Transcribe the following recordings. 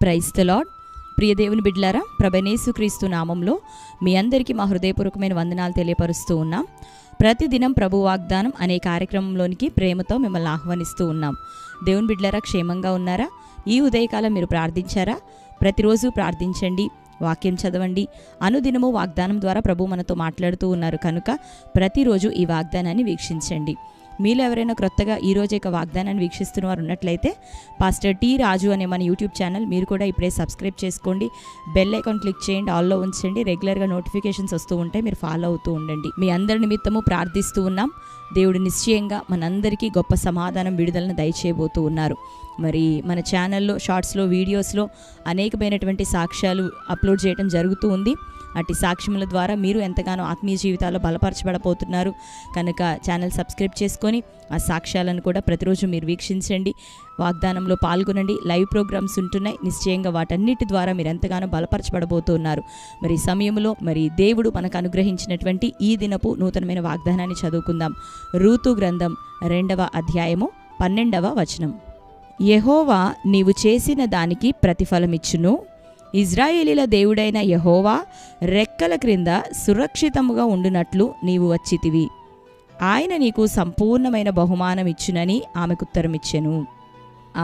Praise the lord. ప్రియ దేవుని బిడ్డలారా, ప్రభువైనేసుక్రీస్తు నామంలో మీ అందరికీ మా హృదయపూర్వకమైన వందనాలు తెలియపరుస్తూ ఉన్నాం. ప్రతిదినం ప్రభు వాగ్దానం అనే కార్యక్రమంలోనికి ప్రేమతో మిమ్మల్ని ఆహ్వానిస్తూ ఉన్నాం. దేవుని బిడ్డలారా, క్షేమంగా ఉన్నారా? ఈ ఉదయకాలం మీరు ప్రార్థించారా? ప్రతిరోజు ప్రార్థించండి, వాక్యం చదవండి. అనుదినము వాగ్దానం ద్వారా ప్రభు మనతో మాట్లాడుతూ ఉన్నారు కనుక ప్రతిరోజు ఈ వాగ్దానాన్ని వీక్షించండి. మీలో ఎవరైనా క్రొత్తగా ఈరోజు వాగ్దానాన్ని వీక్షిస్తున్న వారు ఉన్నట్లయితే పాస్టర్ టి రాజు అనే మన యూట్యూబ్ ఛానల్ మీరు కూడా ఇప్పుడే సబ్స్క్రైబ్ చేసుకోండి. బెల్ ఐకాన్ క్లిక్ చేయండి, ఆల్లో ఉంచండి. రెగ్యులర్గా నోటిఫికేషన్స్ వస్తూ ఉంటాయి, మీరు ఫాలో అవుతూ ఉండండి. మీ అందరి నిమిత్తము ప్రార్థిస్తూ ఉన్నాం. దేవుడు నిశ్చయంగా మనందరికీ గొప్ప సమాధానం, విడుదలను దయచేయబోతూ ఉన్నారు. మరి మన ఛానల్లో షార్ట్స్లో, వీడియోస్లో అనేకమైనటువంటి సాక్ష్యాలు అప్లోడ్ చేయడం జరుగుతూ ఉంది. అటు సాక్ష్యముల ద్వారా మీరు ఎంతగానో ఆత్మీయ జీవితాల్లో బలపరచబడబోతున్నారు కనుక ఛానల్ సబ్స్క్రైబ్ చేసుకొని ఆ సాక్ష్యాలను కూడా ప్రతిరోజు మీరు వీక్షించండి, వాగ్దానంలో పాల్గొనండి. లైవ్ ప్రోగ్రామ్స్ ఉంటున్నాయి, నిశ్చయంగా వాటన్నిటి ద్వారా మీరు ఎంతగానో బలపరచబడబోతున్నారు. మరి సమయంలో దేవుడు మనకు అనుగ్రహించినటువంటి ఈ దినపు నూతనమైన వాగ్దానాన్ని చదువుకుందాం. రూతు గ్రంథం 2వ అధ్యాయము 12వ వచనం. యెహోవా నీవు చేసిన దానికి ప్రతిఫలమిచ్చును. ఇజ్రాయేలీల దేవుడైన యెహోవా రెక్కల క్రింద సురక్షితముగా ఉండునట్లు నీవు వచ్చితివి. ఆయన నీకు సంపూర్ణమైన బహుమానం ఇచ్చునని ఆమెకు ఉత్తరమిచ్చెను.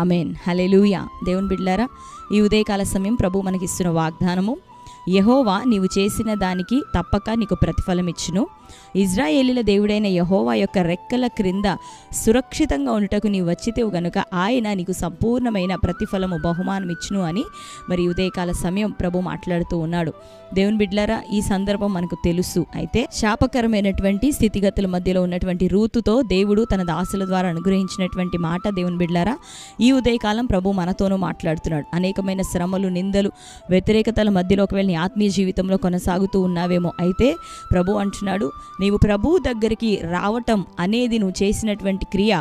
ఆమెన్. హల్లెలూయా. దేవుని బిడ్డలారా, ఈ ఉదయకాల సమయం ప్రభు మనకిస్తున్న వాగ్దానము, యెహోవా నీవు చేసిన దానికి తప్పక నీకు ప్రతిఫలం ఇచ్చును. ఇజ్రాయేలీల దేవుడైన యెహోవా యొక్క రెక్కల క్రింద సురక్షితంగా ఉండుటకు నీవు వచ్చితేవు గనుక ఆయన నీకు సంపూర్ణమైన ప్రతిఫలము, బహుమానం ఇచ్చును అని మరి ఉదయకాల సమయం ప్రభు మాట్లాడుతూ ఉన్నాడు. దేవుని బిడ్డలారా, ఈ సందర్భం మనకు తెలుసు. అయితే శాపకరమైనటువంటి స్థితిగతుల మధ్యలో ఉన్నటువంటి రూతుతో దేవుడు తన దాసుల ద్వారా అనుగ్రహించినటువంటి మాట, దేవుని బిడ్డలారా, ఈ ఉదయకాలం ప్రభు మనతోనూ మాట్లాడుతున్నాడు. అనేకమైన శ్రమలు, నిందలు, వ్యతిరేకతల మధ్యలో ఒకవేళ నీ ఆత్మీయ జీవితంలో కొనసాగుతూ ఉన్నావేమో, అయితే ప్రభు అంటున్నాడు, నీవు ప్రభు దగ్గరికి రావటం అనేది నువ్వు చేసినటువంటి క్రియ,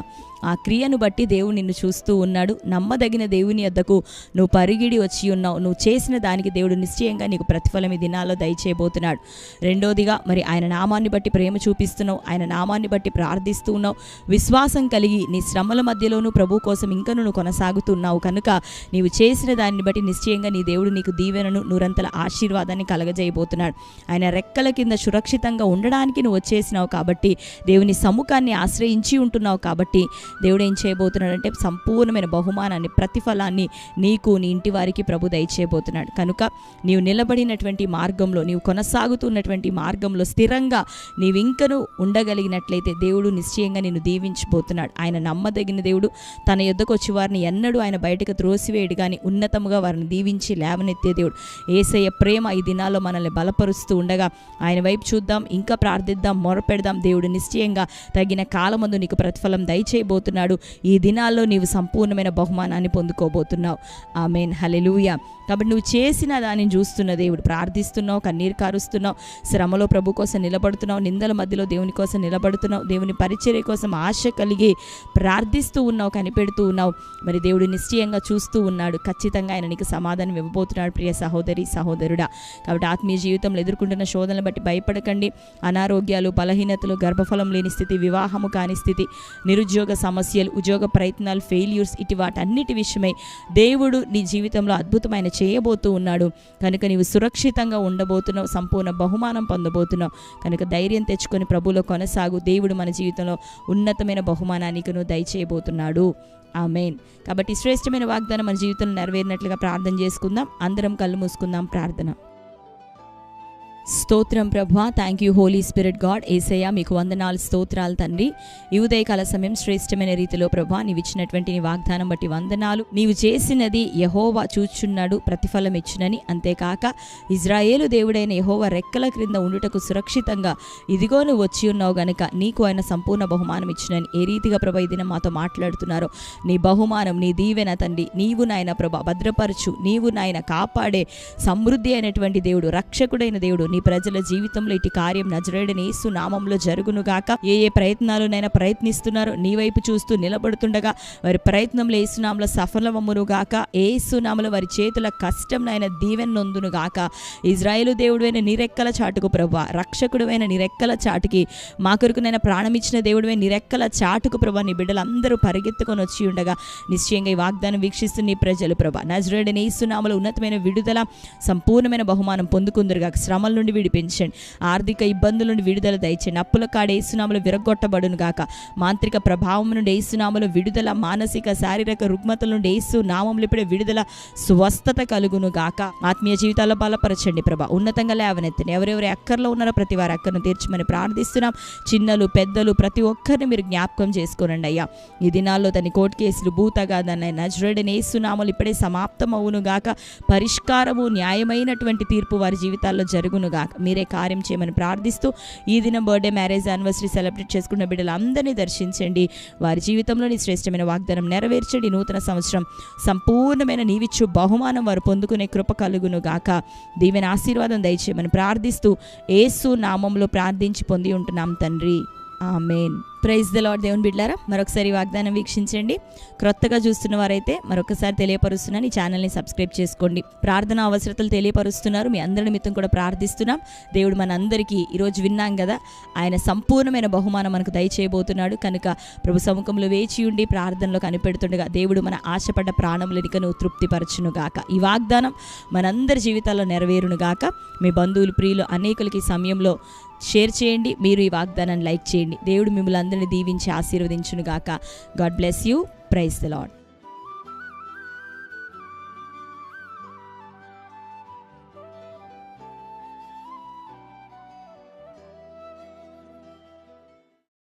ఆ క్రియను బట్టి దేవుడు నిన్ను చూస్తూ ఉన్నాడు. నమ్మదగిన దేవుని యొద్దకు నువ్వు పరిగిడి వచ్చి ఉన్నావు. నువ్వు చేసిన దానికి దేవుడు నిశ్చయంగా నీకు ప్రతిఫలం ఈ దినాల్లో దయచేయబోతున్నాడు. రెండోదిగా మరి ఆయన నామాన్ని బట్టి ప్రేమ చూపిస్తున్నావు, ఆయన నామాన్ని బట్టి ప్రార్థిస్తూ ఉన్నావు, విశ్వాసం కలిగి నీ శ్రమల మధ్యలోనూ ప్రభు కోసం ఇంకా నువ్వు కొనసాగుతున్నావు కనుక నీవు చేసిన దాన్ని బట్టి నిశ్చయంగా నీ దేవుడు నీకు దీవెనను, నూరంతల ఆశీర్వాదాన్ని కలగజేయబోతున్నాడు. ఆయన రెక్కల కింద సురక్షితంగా ఉండడానికి నువ్వు వచ్చేసినావు కాబట్టి, దేవుని సముఖాన్ని ఆశ్రయించి ఉంటున్నావు కాబట్టి దేవుడు ఏం చేయబోతున్నాడంటే సంపూర్ణమైన బహుమానాన్ని, ప్రతిఫలాన్ని నీకు, నీ ఇంటి వారికి ప్రభు దయచేయబోతున్నాడు. కనుక నీవు నిలబడినటువంటి మార్గంలో, నీవు కొనసాగుతున్నటువంటి మార్గంలో స్థిరంగా నీవు ఇంకను ఉండగలిగినట్లయితే దేవుడు నిశ్చయంగా నిన్ను దీవించబోతున్నాడు. ఆయన నమ్మదగిన దేవుడు. తన యొద్దకు వచ్చి వారిని ఎన్నడూ ఆయన బయటకు త్రోసివేయడు కానీ ఉన్నతముగా వారిని దీవించి లేవనెత్తే దేవుడు. యేసయ్య ప్రేమ ఈ దినాల్లో మనల్ని బలపరుస్తూ ఉండగా ఆయన వైపు చూద్దాం, ఇంకా ప్రార్థిద్దాం, మొరపెడదాం. దేవుడు నిశ్చయంగా తగిన కాలమందు నీకు ప్రతిఫలం దయచేయబోతున్నాడు. ఈ దినాల్లో నీవు సంపూర్ణమైన బహుమానాన్ని పొందుకోబోతున్నావు. ఆమేన్. హల్లెలూయా. కాబట్టి నువ్వు చేసిన దానిని చూస్తున్న దేవుడు, ప్రార్థిస్తున్నావు, కన్నీరు కారుస్తున్నావు, శ్రమలో ప్రభు కోసం నిలబడుతున్నావు, నిందల మధ్యలో దేవుని కోసం నిలబడుతున్నావు, దేవుని పరిచర్య కోసం ఆశ కలిగి ప్రార్థిస్తూ ఉన్నావు, కనిపెడుతూ ఉన్నావు. మరి దేవుడు నిశ్చయంగా చూస్తూ ఉన్నాడు. ఖచ్చితంగా ఆయన నీకు సమాధానం ఇవ్వబోతున్నాడు. ప్రియ సహోదరి, సహోదరుడా, కాబట్టి ఆత్మీయ జీవితంలో ఎదుర్కొంటున్న శోధనలు బట్టి భయపడకండి. అనారోగ్యాలు, బలహీనతలు, గర్భఫలం లేని స్థితి, వివాహము కాని స్థితి, నిరుద్యోగ సమస్యలు, ఉద్యోగ ప్రయత్నాలు, ఫెయిల్యూర్స్, ఇటు వాటన్నిటి విషయమై దేవుడు నీ జీవితంలో అద్భుతమైన చేయబోతూ ఉన్నాడు. కనుక నీవు సురక్షితంగా ఉండబోతున్నావు, సంపూర్ణ బహుమానం పొందబోతున్నావు. కనుక ధైర్యం తెచ్చుకొని ప్రభువులో కొనసాగు. దేవుడు మన జీవితంలో ఉన్నతమైన బహుమానానికి నువ్వు దయచేయబోతున్నాడు. ఆమేన్. కాబట్టి శ్రేష్టమైన వాగ్దానం మన జీవితంలో నెరవేరినట్లుగా ప్రార్థన చేసుకుందాం. అందరం కళ్ళు మూసుకుందాం. ప్రార్థన. స్తోత్రం ప్రభువా, thank you holy spirit god. Yesayya మీకు వందనాలు, స్తోత్రాలు తండ్రి. ఈ ఉదయకాల సమయం శ్రేష్టమైన రీతిలో ప్రభువా నీవు ఇచ్చినటువంటి నీ వాగ్దానం బట్టి వందనాలు. నీవు చేసినది యెహోవా చూచున్నాడు, ప్రతిఫలం ఇచ్చునని. అంతేకాక ఇజ్రాయేలు దేవుడైన యెహోవా రెక్కల క్రింద ఉండుటకు సురక్షితంగా ఇదిగో నువ్వు వచ్చి ఉన్నావు గనుక నీకు ఆయన సంపూర్ణ బహుమానం ఇచ్చునని ఏ రీతిగా ప్రభా ఈ దినం మాతో మాట్లాడుతున్నారో నీ బహుమానం, నీ దీవెన తండ్రి, నీవు నాయన ప్రభా భద్రపరచు. నీవు నాయన కాపాడే సమృద్ధి అయినటువంటి దేవుడు, రక్షకుడైన దేవుడు, నీ ప్రజల జీవితంలో ఇటు కార్యం నజరేయుడైన యేసు నామంలో జరుగునుగాక. ఏ ప్రయత్నాలునైనా ప్రయత్నిస్తున్నారో నీ వైపు చూస్తూ నిలబడుతుండగా వారి ప్రయత్నంలో యేసు నామములో సఫలమగునుగాక. యేసు నామములో వారి చేతుల కష్టం నాయన దీవెన నొందునుగాక. ఇజ్రాయేలు దేవుడైన నిరెక్కల చాటుకు ప్రభువా, రక్షకుడైన నిరెక్కల చాటుకి మా కొరకు నైనా ప్రాణమిచ్చిన దేవుడైన నిరెక్కల చాటుకు ప్రభువా నీ బిడ్డలందరూ పరిగెత్తుకొని వచ్చి ఉండగా నిశ్చయంగా ఈ వాగ్దానం వీక్షిస్తున్న నీ ప్రజలు ప్రభువా నజరేయుడైన యేసు నామములో ఉన్నతమైన విడుదల, సంపూర్ణమైన బహుమానం పొందుకుందరుగా. శ్రమల నుండి విడిపించండి, ఆర్థిక ఇబ్బందుల నుండి విడుదల దయచేయండి. అప్పుల కాడ యేసు నామములో విరగొట్టబడును గాక. మాంత్రిక ప్రభావం నుండి యేసు నామములో విడుదల, మానసిక శారీరక రుగ్మతల నుండి యేసు నామములో ఇప్పుడే విడుదల, స్వస్థత కలుగును గాక. ఆత్మీయ జీవితాల్లో బలపరచండి ప్రభా, ఉన్నతంగా లేవనెత్తండి. ఎవరెవరి అక్కర్లో ఉన్నారో ప్రతి వారి అక్కర్ను తీర్చమని ప్రార్థిస్తున్నాం. చిన్నలు పెద్దలు ప్రతి ఒక్కరిని మీరు జ్ఞాపకం చేసుకోనండి అయ్యా. ఈ దినాల్లో తన కోర్టు కేసులు భూతగాదన్న నజరేయుడైన యేసు నామములో ఇప్పుడే సమాప్తం అవును గాక. పరిష్కారము, న్యాయమైనటువంటి తీర్పు వారి జీవితాల్లో జరుగును గాక. మీరే కార్యం చేయమని ప్రార్థిస్తూ ఈ దినం బర్త్డే, మ్యారేజ్, యానివర్సరీ సెలబ్రేట్ చేసుకున్న బిడ్డలందరినీ దర్శించండి. వారి జీవితంలోని శ్రేష్టమైన వాగ్దానం నెరవేర్చండి. నూతన సంవత్సరం సంపూర్ణమైన నీవిచ్చు బహుమానం వారు పొందుకునే కృప కలుగును గాక. దీవెన ఆశీర్వాదం దయచేయమని ప్రార్థిస్తూ యేసు నామంలో ప్రార్థించి పొంది ఉంటున్నాం తండ్రి, ఆమేన్. Praise the lord. దేవుని బిడ్డలారా, మరొకసారి వాగ్దానం వీక్షించండి. క్రొత్తగా చూస్తున్న వారైతే మరొకసారి తెలియపరుస్తున్నాను, ఈ ఛానల్ని సబ్స్క్రైబ్ చేసుకోండి. ప్రార్థన అవసరతలు తెలియపరుస్తున్నారు, మీ అందరి నిమిత్తం కూడా ప్రార్థిస్తున్నాం. దేవుడు మనందరికీ ఈరోజు విన్నాం కదా, ఆయన సంపూర్ణమైన బహుమానం మనకు దయచేయబోతున్నాడు కనుక ప్రభు సముఖంలో వేచి ఉండి ప్రార్థనలో కనిపెడుతుండగా దేవుడు మన ఆశపడ్డ ప్రాణములనికను తృప్తిపరచునుగాక. ఈ వాగ్దానం మనందరి జీవితాల్లో నెరవేరునుగాక. మీ బంధువులు, ప్రియులు అనేకులకి సమయంలో షేర్ చేయండి. మీరు ఈ వాగ్దానాన్ని లైక్ చేయండి. దేవుడు మిమ్మల్ని అందరినీ దీవించి ఆశీర్వదించునుగాక. God bless you. Praise the lord.